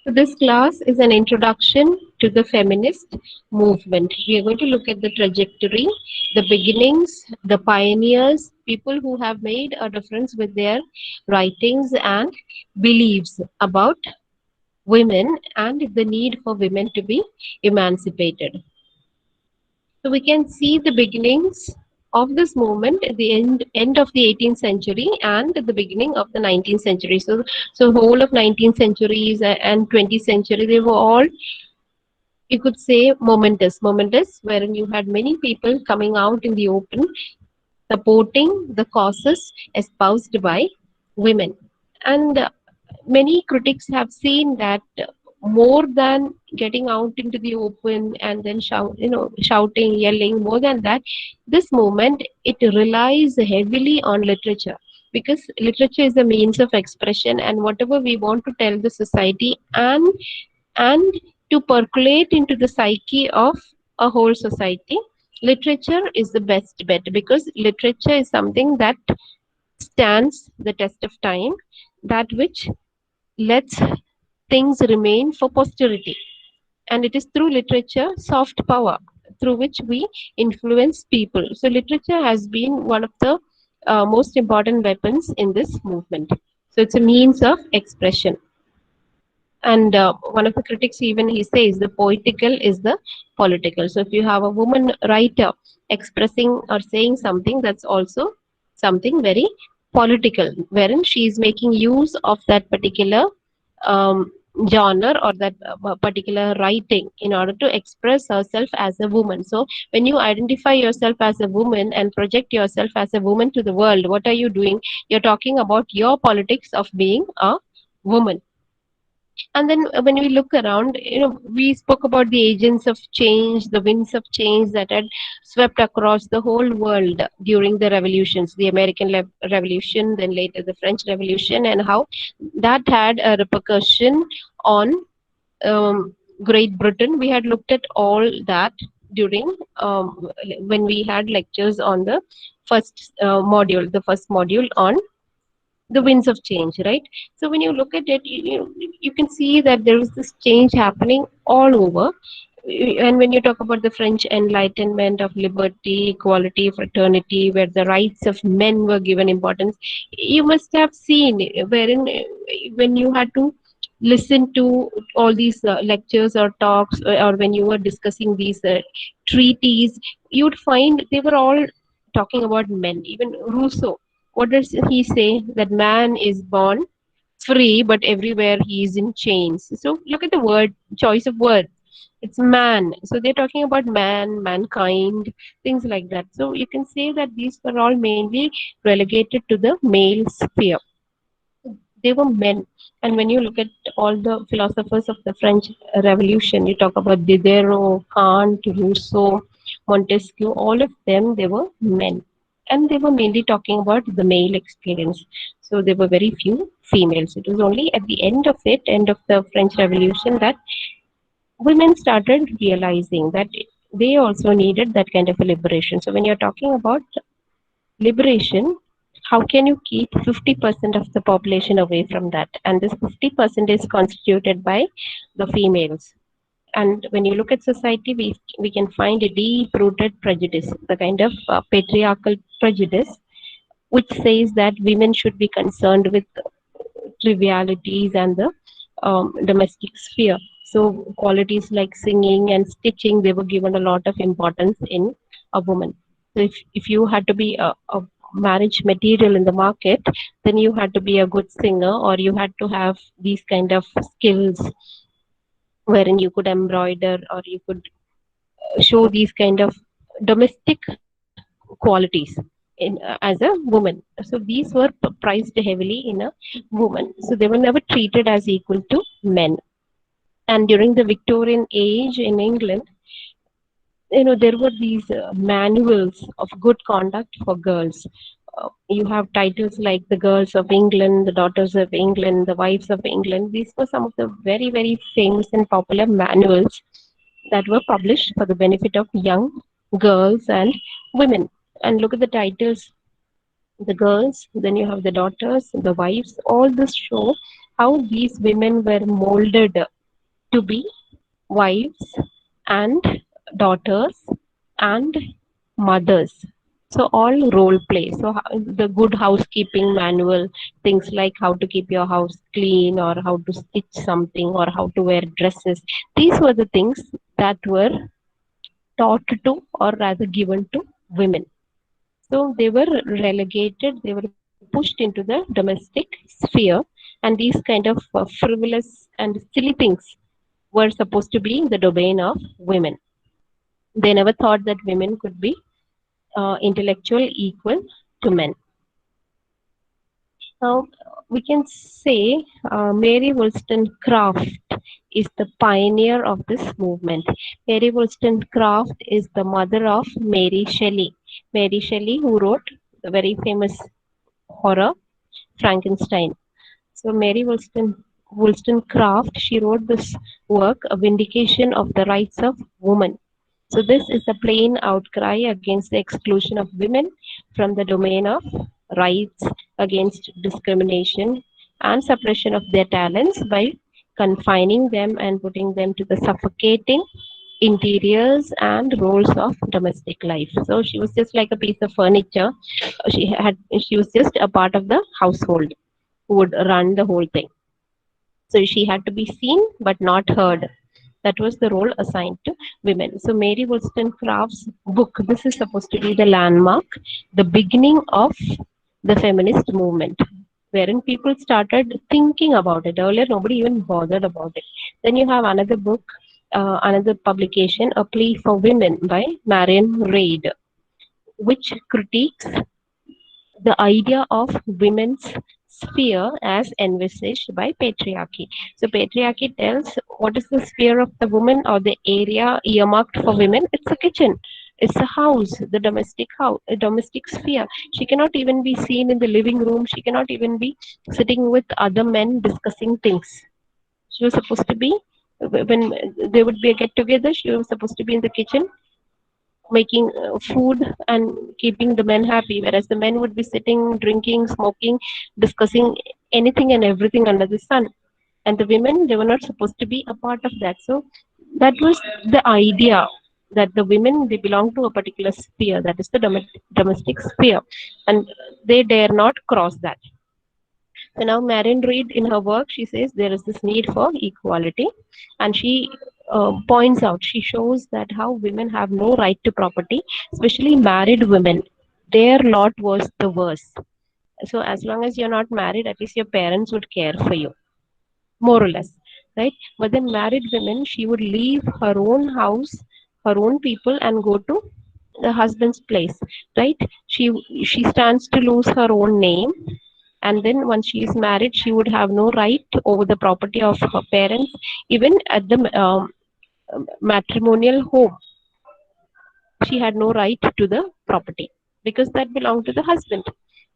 So this class is an introduction to the feminist movement. We are going to look at the trajectory, the beginnings, the pioneers, people who have made a difference with their writings and beliefs about women and the need for women to be emancipated. So we can see the beginnings of this movement at the end of the 18th century and at the beginning of the 19th century. So whole of 19th centuries and 20th century, they were all, you could say, momentous, wherein you had many people coming out in the open supporting the causes espoused by women. And many critics have seen that more than getting out into the open and then shouting, yelling, more than that, this movement, it relies heavily on literature, because literature is a means of expression, and whatever we want to tell the society and to percolate into the psyche of a whole society, literature is the best bet, because literature is something that stands the test of time, that which lets things remain for posterity. And it is through literature, soft power, through which we influence people. So literature has been one of the most important weapons in this movement. So it's a means of expression. And one of the critics, even he says, the poetical is the political. So if you have a woman writer expressing or saying something, that's also something very political, wherein she is making use of that particular um, genre or that particular writing in order to express herself as a woman. So when you identify yourself as a woman and project yourself as a woman to the world, what are you doing? You're talking about your politics of being a woman. And then when we look around, we spoke about the agents of change, the winds of change that had swept across the whole world during the revolutions, the American Revolution, then later the French Revolution, and how that had a repercussion on Great Britain. We had looked at all that during when we had lectures on the first module on the winds of change, right? So when you look at it, you can see that there is this change happening all over. And when you talk about the French Enlightenment of liberty, equality, fraternity, where the rights of men were given importance, you must have seen wherein when you had to listen to all these lectures or talks, or when you were discussing these treaties, you'd find they were all talking about men. Even Rousseau, what does he say? That man is born free, but everywhere he is in chains. So look at the word choice of words. It's man. So they're talking about man, mankind, things like that. So you can say that these were all mainly relegated to the male sphere. They were men. And when you look at all the philosophers of the French Revolution, you talk about Diderot, Kant, Rousseau, Montesquieu, all of them, they were men. And they were mainly talking about the male experience. So there were very few females. It was only at the end of the French Revolution, that women started realizing that they also needed that kind of a liberation. So when you're talking about liberation, how can you keep 50% of the population away from that? And this 50% is constituted by the females. And when you look at society, we can find a deep rooted prejudice, the kind of patriarchal prejudice, which says that women should be concerned with trivialities and the domestic sphere. So qualities like singing and stitching, they were given a lot of importance in a woman. So if you had to be a marriage material in the market, then you had to be a good singer, or you had to have these kind of skills wherein you could embroider, or you could show these kind of domestic qualities as a woman. So these were prized heavily in a woman. So they were never treated as equal to men. And during the Victorian age in England, there were these manuals of good conduct for girls. You have titles like the Girls of England, the Daughters of England, the Wives of England. These were some of the very, very famous and popular manuals that were published for the benefit of young girls and women. And look at the titles: the girls, then you have the daughters, the wives. All this show how these women were molded to be wives and daughters and mothers. So all role play. So the good housekeeping manual, things like how to keep your house clean or how to stitch something or how to wear dresses, these were the things that were taught to or rather given to women. So they were relegated, they were pushed into the domestic sphere, and these kind of frivolous and silly things were supposed to be the domain of women. They never thought that women could be intellectual equal to men. Now, we can say Mary Wollstonecraft is the pioneer of this movement. Mary Wollstonecraft is the mother of Mary Shelley. Mary Shelley, who wrote the very famous horror Frankenstein. So Mary Wollstonecraft, she wrote this work, A Vindication of the Rights of Woman. So this is a plain outcry against the exclusion of women from the domain of rights, against discrimination and suppression of their talents by confining them and putting them to the suffocating interiors and roles of domestic life. So she was just like a piece of furniture. She was just a part of the household who would run the whole thing. So she had to be seen but not heard. That was the role assigned to women. So Mary Wollstonecraft's book, this is supposed to be the landmark, the beginning of the feminist movement, wherein people started thinking about it. Earlier, nobody even bothered about it. Then you have another book, another publication, A Plea for Women by Marian Reid, which critiques the idea of women's sphere as envisaged by patriarchy. So patriarchy tells what is the sphere of the woman or the area earmarked for women? It's a kitchen. It's a house, the domestic house, a domestic sphere. She cannot even be seen in the living room. She cannot even be sitting with other men discussing things. She was supposed to be, when there would be a get together, she was supposed to be in the kitchen making food and keeping the men happy, whereas the men would be sitting, drinking, smoking, discussing anything and everything under the sun. And the women, they were not supposed to be a part of that. So that was the idea that the women, they belong to a particular sphere, that is the domestic sphere, and they dare not cross that. So now Marian Reid in her work, she says there is this need for equality, and she points out, she shows that how women have no right to property, especially married women. Their lot was the worst. So as long as you're not married, at least your parents would care for you, more or less, right? But then married women, she would leave her own house, her own people, and go to the husband's place, right? She stands to lose her own name, and then once she is married, she would have no right over the property of her parents, even at the matrimonial home. She had no right to the property because that belonged to the husband,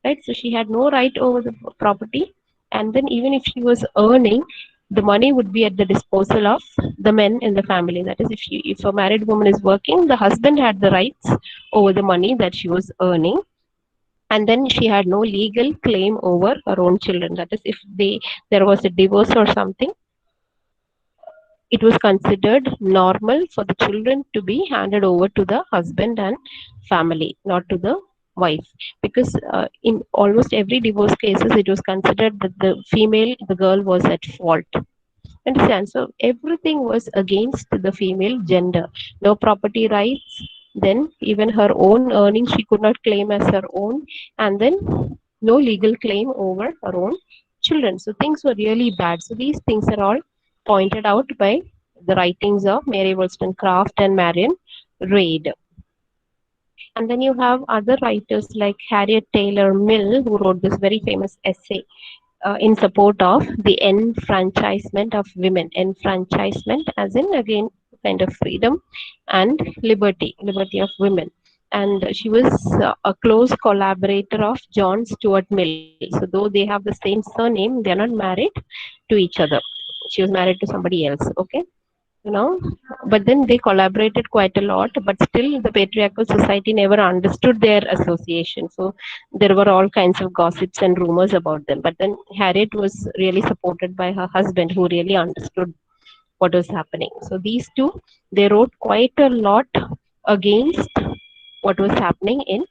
right? So she had no right over the property, and then even if she was earning, the money would be at the disposal of the men in the family. That is, if a married woman is working, the husband had the rights over the money that she was earning, and then she had no legal claim over her own children. That is, if there was a divorce or something, it was considered normal for the children to be handed over to the husband and family, not to the wife, because in almost every divorce cases, it was considered that the girl was at fault. Understand? So everything was against the female gender. No property rights. Then even her own earnings she could not claim as her own, and then no legal claim over her own children. So things were really bad. So these things are all pointed out by the writings of Mary Wollstonecraft and Marian Reid. And then you have other writers like Harriet Taylor Mill, who wrote this very famous essay in support of the enfranchisement of women. Enfranchisement, as in again, kind of freedom and liberty of women. And she was a close collaborator of John Stuart Mill. So though they have the same surname, they are not married to each other. She was married to somebody else. Okay, you know, but then they collaborated quite a lot, but still the patriarchal society never understood their association. So there were all kinds of gossips and rumors about them, but then Harriet was really supported by her husband, who really understood what was happening. So these two, they wrote quite a lot against what was happening in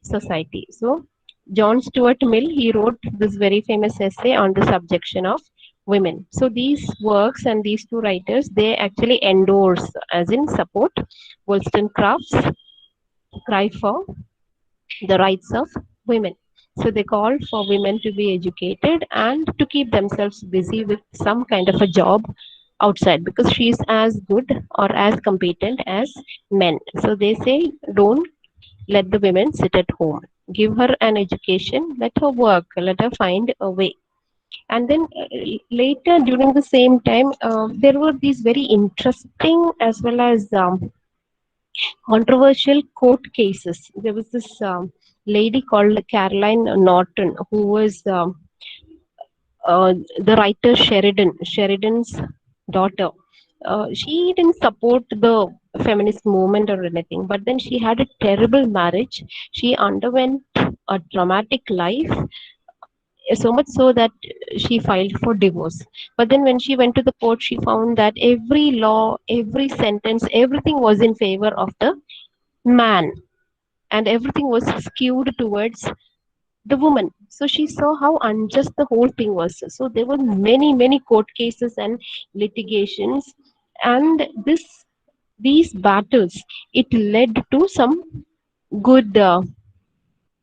society. So John Stuart Mill, he wrote this very famous essay on the subjection of women. So these works and these two writers, they actually endorse, as in support, Wollstonecraft's cry for the rights of women. So they call for women to be educated and to keep themselves busy with some kind of a job outside, because she's as good or as competent as men. So they say, don't let the women sit at home. Give her an education, let her work, let her find a way. And then later, during the same time, there were these very interesting as well as controversial court cases. There was this lady called Caroline Norton, who was the writer Sheridan's daughter. She didn't support the feminist movement or anything, but then she had a terrible marriage. She underwent a traumatic life, so much so that she filed for divorce. But then when she went to the court, she found that every law, every sentence, everything was in favor of the man, and everything was skewed towards the woman. So she saw how unjust the whole thing was. So there were many court cases and litigations, and these battles, it led to some good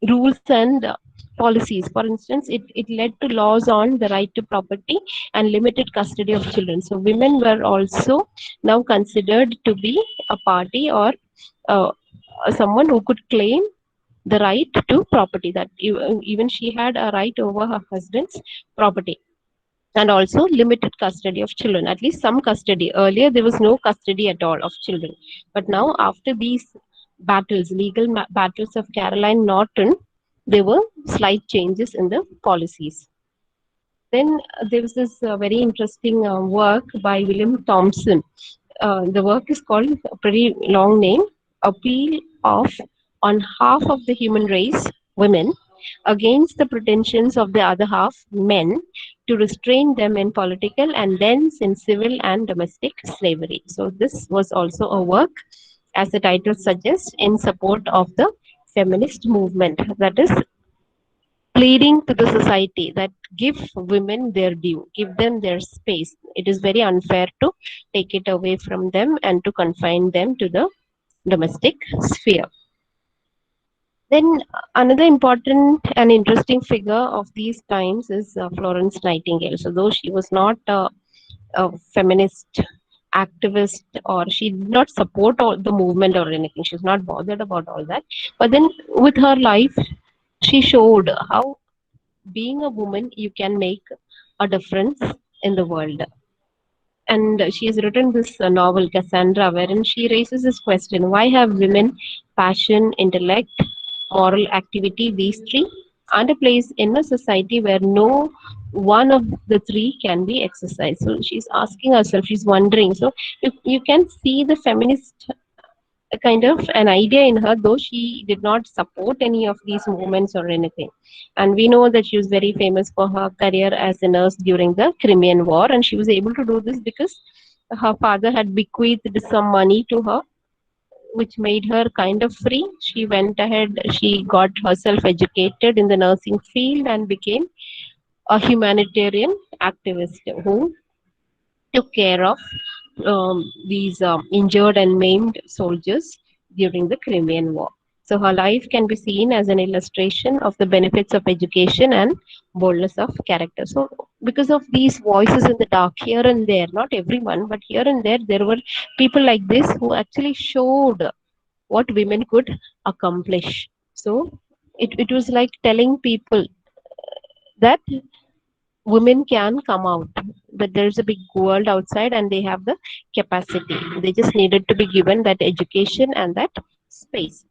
rules and policies. For instance, it led to laws on the right to property and limited custody of children. So women were also now considered to be a party, or uh, someone who could claim the right to property, that even she had a right over her husband's property, and also limited custody of children, at least some custody. Earlier there was no custody at all of children, but now after these battles, legal battles of Caroline Norton, there were slight changes in the policies. Then there was this very interesting work by William Thompson. The work is called, a pretty long name, Appeal of on Half of the Human Race, Women, against the pretensions of the other half, men, to restrain them in political and thence in civil and domestic slavery. So this was also a work, as the title suggests, in support of the feminist movement. That is, pleading to the society that give women their due, give them their space. It is very unfair to take it away from them and to confine them to the domestic sphere. Then another important and interesting figure of these times is Florence Nightingale. So though she was not a feminist activist, or she did not support all the movement or anything, she's not bothered about all that, but then with her life, she showed how being a woman, you can make a difference in the world. And she has written this novel, Cassandra, wherein she raises this question: why have women passion, intellect, moral activity, these three, and a place in a society where no one of the three can be exercised? So she's asking herself, she's wondering. So you can see the feminist a kind of an idea in her, though she did not support any of these movements or anything. And we know that she was very famous for her career as a nurse during the Crimean War, and she was able to do this because her father had bequeathed some money to her, which made her kind of free. She went ahead, she got herself educated in the nursing field and became a humanitarian activist who took care of these injured and maimed soldiers during the Crimean War. So her life can be seen as an illustration of the benefits of education and boldness of character. So because of these voices in the dark here and there, not everyone, but here and there were people like this who actually showed what women could accomplish. So it was like telling people that women can come out, that there's a big world outside and they have the capacity. They just needed to be given that education and that space.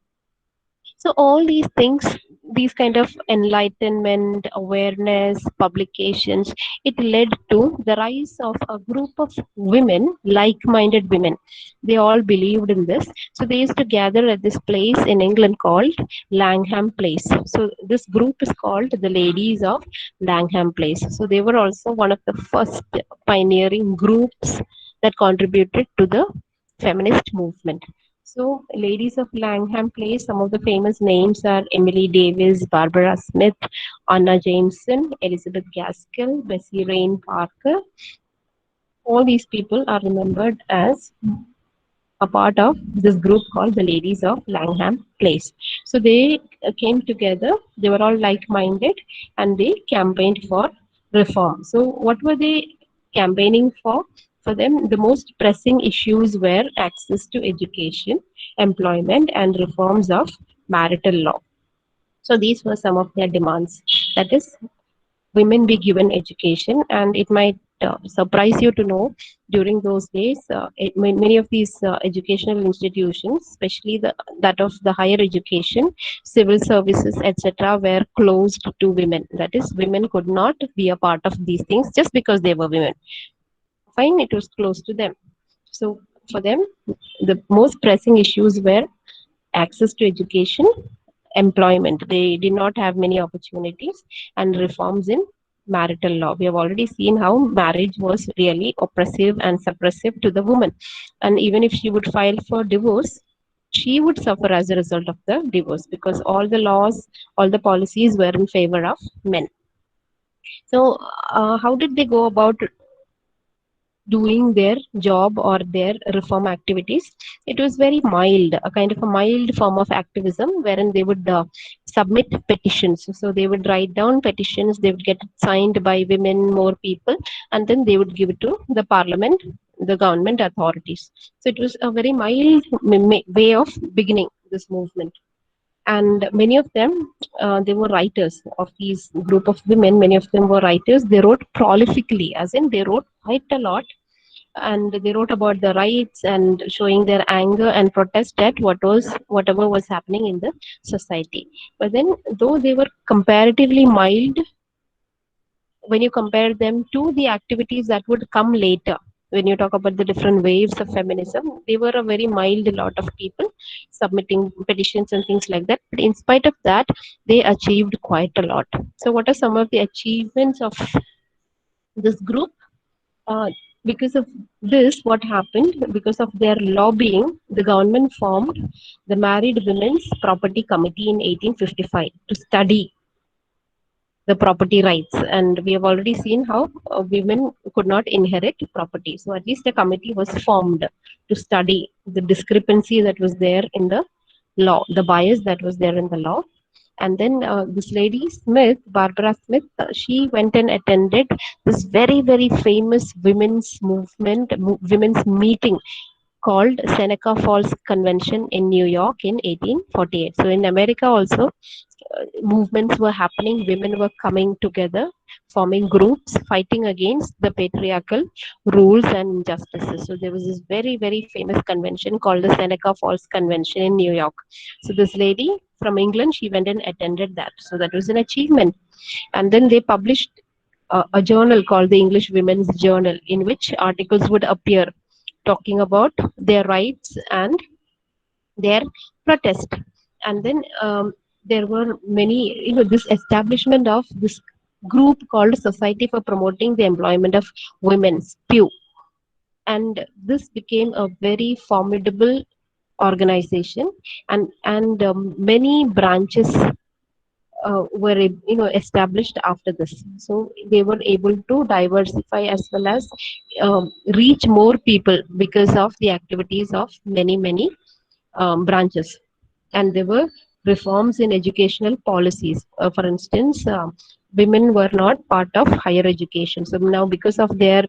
So all these things, these kind of enlightenment, awareness, publications, it led to the rise of a group of women, like-minded women. They all believed in this. So they used to gather at this place in England called Langham Place. So this group is called the Ladies of Langham Place. So they were also one of the first pioneering groups that contributed to the feminist movement. So, ladies of Langham Place, some of the famous names are Emily Davis, Barbara Smith, Anna Jameson, Elizabeth Gaskell, Bessie Rain Parker. All these people are remembered as a part of this group called the Ladies of Langham Place. So they came together, they were all like minded, and they campaigned for reform. So, what were they campaigning for? For them, the most pressing issues were access to education, employment, and reforms of marital law. So, these were some of their demands. That is, women be given education, and it might surprise you to know during those days many of these educational institutions, especially that of the higher education, civil services, etc., were closed to women. That is, women could not be a part of these things just because they were women. Fine, it was closed to them. So for them, the most pressing issues were access to education, employment. They did not have many opportunities, and reforms in marital law. We have already seen how marriage was really oppressive and suppressive to the woman. And even if she would file for divorce, she would suffer as a result of the divorce because all the laws, all the policies were in favor of men. So, how did they go about doing their job or their reform activities? It was very mild, a kind of a mild form of activism wherein they would submit petitions. So they would write down petitions, they would get it signed by women, more people, and then they would give it to the parliament, the government authorities. So it was a very mild way of beginning this movement. And many of them, they were writers of these group of women. Many of them were writers. They wrote prolifically, as in they wrote quite a lot, and they wrote about the rights and showing their anger and protest at whatever was happening in the society. But then, though they were comparatively mild, when you compare them to the activities that would come later, when you talk about the different waves of feminism, they were a very mild lot of people submitting petitions and things like that. But in spite of that, they achieved quite a lot. So, what are some of the achievements of this group? Uh, because of this, what happened? Because of their lobbying, the government formed the Married Women's Property Committee in 1855 to study the property rights. And we have already seen how women could not inherit property. So at least a committee was formed to study the discrepancy that was there in the law, the bias that was there in the law. And then this lady Smith, Barbara Smith, she went and attended this very, very famous women's movement, women's meeting called Seneca Falls Convention in New York in 1848. So in America also, movements were happening. Women were coming together, forming groups, fighting against the patriarchal rules and injustices. So there was this very, very famous convention called the Seneca Falls Convention in New York. So this lady from England, she went and attended that. So that was an achievement. And then they published a journal called the English Women's Journal, in which articles would appear talking about their rights and their protest. And then there were many, this establishment of this group called Society for Promoting the Employment of Women, SPEW. And this became a very formidable organization, and many branches were established after this. So they were able to diversify as well as reach more people because of the activities of many branches. And there were reforms in educational policies. For instance, women were not part of higher education. So now, because of their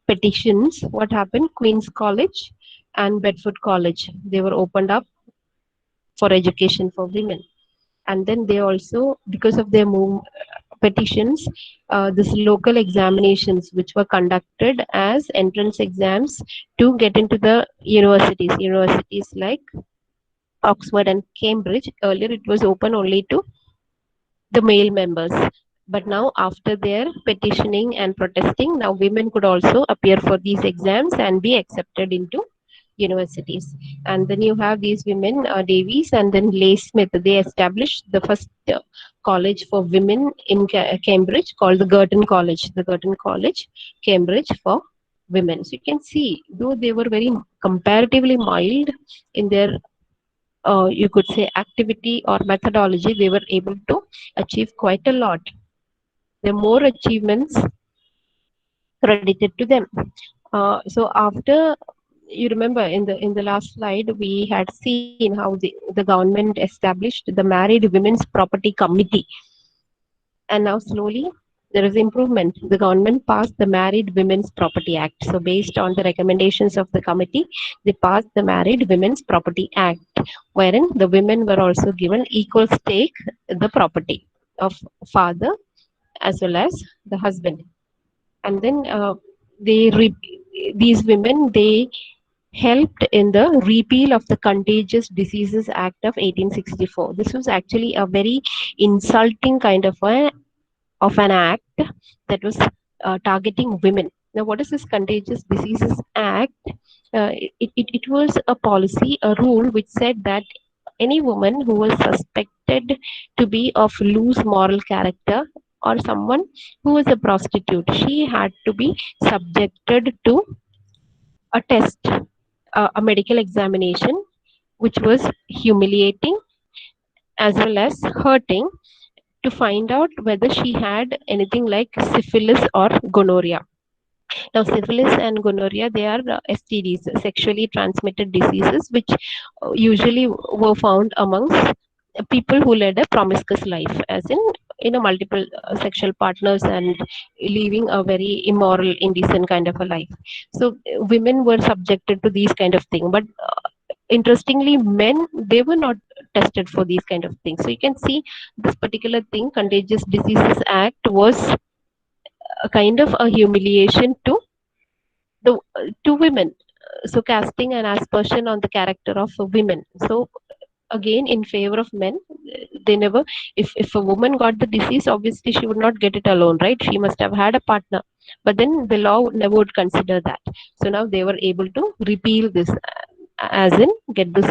petitions, what happened? Queen's College and Bedford College, they were opened up for education for women. And then they also, because of their petitions, this local examinations which were conducted as entrance exams to get into the universities like Oxford and Cambridge. Earlier it was open only to the male members, but now after their petitioning and protesting, now women could also appear for these exams and be accepted into universities. And then you have these women, Davies and then Leigh Smith. They established the first college for women in Cambridge called the Girton College, Cambridge, for women. So you can see, though they were very comparatively mild in their, you could say, activity or methodology, they were able to achieve quite a lot. There are more achievements credited to them. So after, you remember in the last slide we had seen how the government established the Married Women's Property Committee, and now slowly there is improvement. The government passed the Married Women's Property Act. So based on the recommendations of the committee, they passed the Married Women's Property Act, wherein the women were also given equal stake in the property of father as well as the husband. And then these women, they helped in the repeal of the Contagious Diseases Act of 1864. This was actually a very insulting kind of an act that was targeting women. Now, what is this Contagious Diseases Act? It was a policy, a rule which said that any woman who was suspected to be of loose moral character, or someone who was a prostitute, she had to be subjected to a test, a medical examination, which was humiliating as well as hurting, to find out whether she had anything like syphilis or gonorrhea. Now, syphilis and gonorrhea, they are STDs, sexually transmitted diseases, which usually were found amongst people who led a promiscuous life, as in, multiple sexual partners and living a very immoral, indecent kind of a life. So, women were subjected to these kind of things, but interestingly, men, they were not tested for these kind of things. So you can see this particular thing, Contagious Diseases Act, was a kind of a humiliation the to women, so casting an aspersion on the character of women. So again, in favor of men, they never, if a woman got the disease, obviously she would not get it alone, right? She must have had a partner, but then the law never would consider that. So now they were able to repeal this, as in get this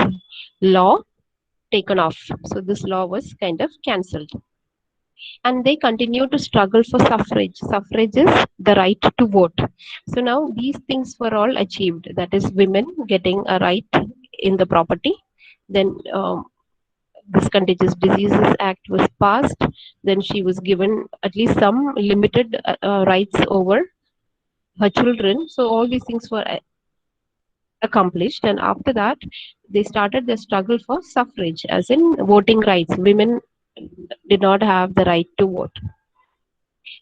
law taken off. So this law was kind of cancelled, and they continue to struggle for suffrage. Suffrage is the right to vote. So now these things were all achieved. That is, women getting a right in the property. Then this Contagious Diseases Act was passed. Then she was given at least some limited rights over her children. So all these things were accomplished, and after that they started the struggle for suffrage, as in voting rights. Women did not have the right to vote,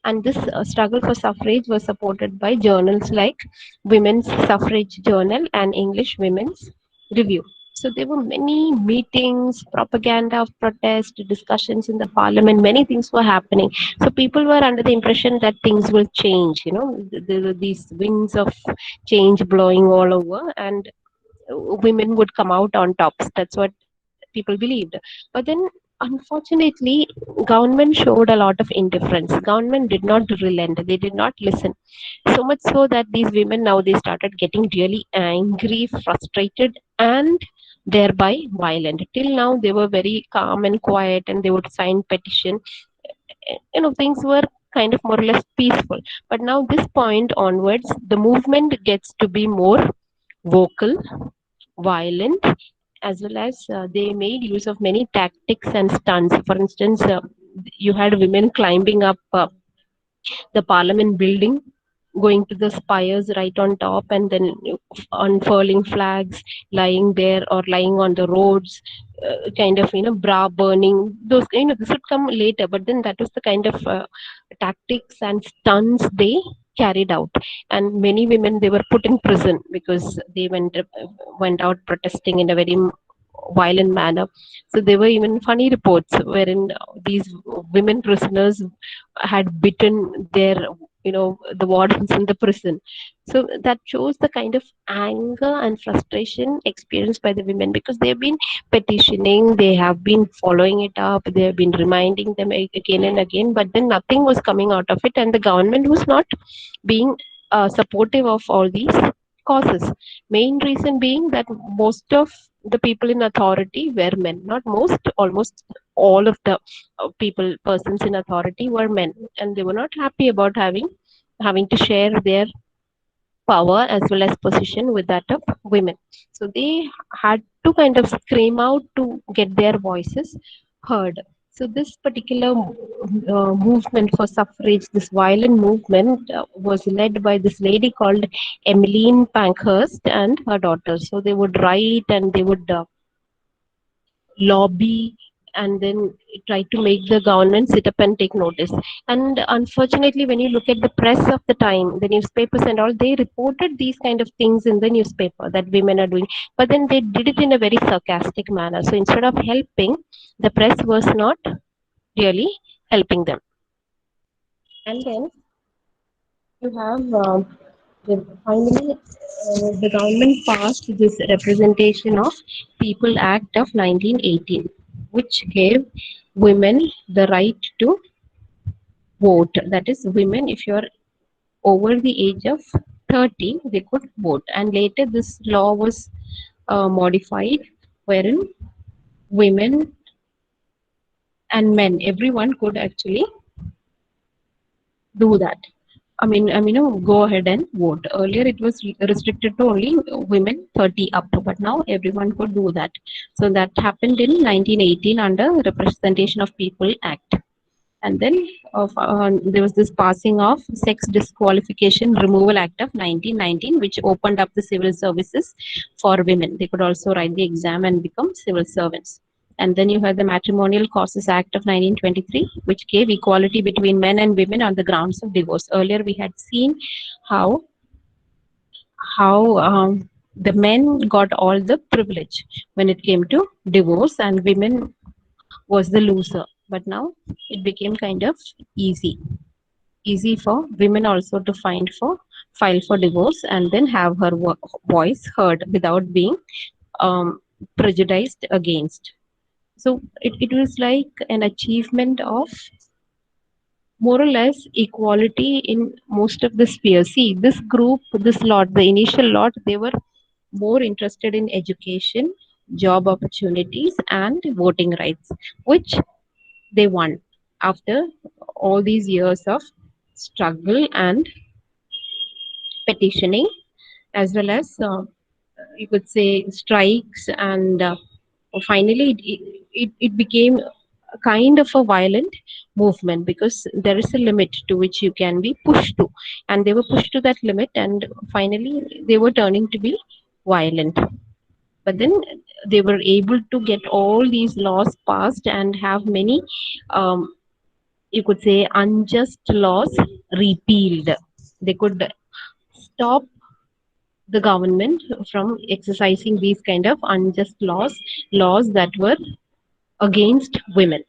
and this struggle for suffrage was supported by journals like Women's Suffrage Journal and English Women's Review. So there were many meetings, propaganda of protest, discussions in the parliament, many things were happening. So people were under the impression that things will change, there were these winds of change blowing all over, and women would come out on tops. That's what people believed. But then, unfortunately, government showed a lot of indifference. Government did not relent. They did not listen. So much so that these women, now they started getting really angry, frustrated, and thereby violent. Till now, they were very calm and quiet, and they would sign petition. Things were kind of more or less peaceful. But now, this point onwards, the movement gets to be more vocal, violent, as well as they made use of many tactics and stunts. For instance, you had women climbing up the parliament building, going to the spires right on top, and then unfurling flags, lying there or lying on the roads, kind of, bra burning. Those, this would come later, but then that was the kind of tactics and stunts they carried out. And many women, they were put in prison because they went out protesting in a very violent manner. So there were even funny reports wherein these women prisoners had bitten their, the wardens in the prison. So that shows the kind of anger and frustration experienced by the women, because they have been petitioning, they have been following it up, they have been reminding them again and again, but then nothing was coming out of it, and the government was not being supportive of all these causes. Main reason being that most of the people in authority were men. Not most, almost all of the persons in authority were men, and they were not happy about having to share their power as well as position with that of women. So they had to kind of scream out to get their voices heard. So this particular movement for suffrage, this violent movement, was led by this lady called Emmeline Pankhurst and her daughter. So they would write and they would lobby and then try to make the government sit up and take notice. And unfortunately, when you look at the press of the time, the newspapers and all, they reported these kind of things in the newspaper that women are doing, but then they did it in a very sarcastic manner. So instead of helping, the press was not really helping them. And then you have finally the government passed this Representation of People Act of 1918, which gave women the right to vote. That is, women, if you're over the age of 30, they could vote. And later, this law was modified, wherein women and men, everyone could actually do that. Go ahead and vote. Earlier, it was restricted to only women 30 up, but now everyone could do that. So that happened in 1918 under Representation of People Act. And then there was this passing of Sex Disqualification Removal Act of 1919, which opened up the civil services for women. They could also write the exam and become civil servants. And then you had the Matrimonial Causes Act of 1923, which gave equality between men and women on the grounds of divorce. Earlier, we had seen how the men got all the privilege when it came to divorce, and women was the loser. But now it became kind of easy easy for women also to file for divorce and then have her voice heard without being prejudiced against. So it was like an achievement of more or less equality in most of the spheres. See, this group, this lot, the initial lot, they were more interested in education, job opportunities, and voting rights, which they won after all these years of struggle and petitioning, as well as you could say strikes, and finally it became a kind of a violent movement, because there is a limit to which you can be pushed to, and they were pushed to that limit, and finally they were turning to be violent. But then they were able to get all these laws passed and have many you could say unjust laws repealed. They could stop the government from exercising these kind of unjust laws that were against women.